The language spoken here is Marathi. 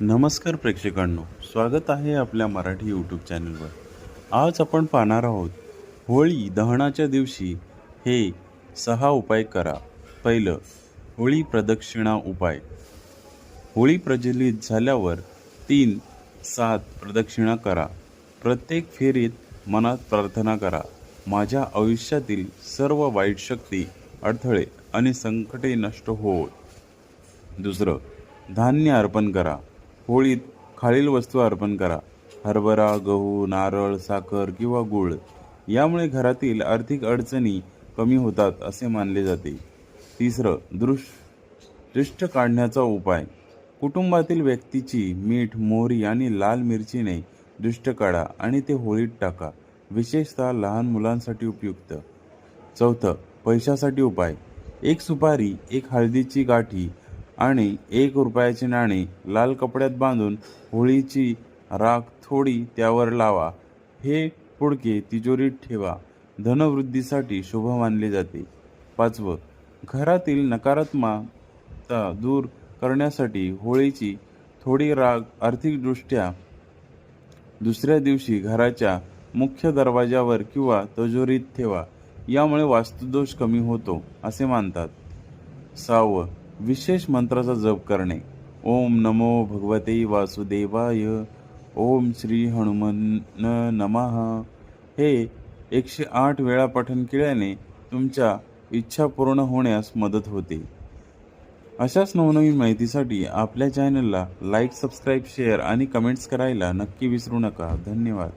नमस्कार प्रेक्षकांनो, स्वागत आहे आपल्या मराठी यूट्यूब चॅनलवर। आज आपण पाहणार आहोत होळी दहनाच्या दिवशी हे 6 उपाय करा। पहिलं, होळी प्रदक्षिणा उपाय। होळी प्रज्वलित झाल्यावर 3-7 प्रदक्षिणा करा। प्रत्येक फेरीत मनात प्रार्थना करा, माझ्या आयुष्यातील सर्व वाईट शक्ती, अडथळे आणि संकटे नष्ट होवोत। दुसरं, धान्य अर्पण करा। होळीत खालील वस्तू अर्पण करा: हरभरा, गहू, नारळ, साखर किंवा गूळ। यामुळे घरातील आर्थिक अडचणी कमी होतात असे मानले जाते। तिसरं, दृष्ट काढण्याचा उपाय। कुटुंबातील व्यक्तीची मीठ, मोहरी आणि लाल मिरचीने दृष्ट काढा आणि ते होळीत टाका, विशेषतः लहान मुलांसाठी उपयुक्त। चौथं, पैशासाठी उपाय। 1 सुपारी, 1 हळदीची गाठी आणि 1 रुपयाचे नाणे लाल कपड्यात बांधून होळीची राख थोडी त्यावर लावा। हे पुडके तिजोरीत ठेवा, धनवृद्धीसाठी शुभ मानले जाते। 5वं, घरातील नकारात्मकता दूर करण्यासाठी होळीची थोडी राख आर्थिकदृष्ट्या दुसऱ्या दिवशी घराच्या मुख्य दरवाजावर किंवा तिजोरीत ठेवा, यामुळे वास्तुदोष कमी होतो असे मानतात। 6वं, विशेष मंत्राचा जप करणे। ओम नमो भगवते वासुदेवाय, ओम श्री हनुमान नमः हे 108 वेळा पठण केल्याने तुमच्या इच्छा पूर्ण होण्यास मदत होते। अशाच नवनवीन माहितीसाठी आपल्या चॅनलला लाईक, सबस्क्राईब, शेअर आणि कमेंट्स करायला नक्की विसरू नका। धन्यवाद।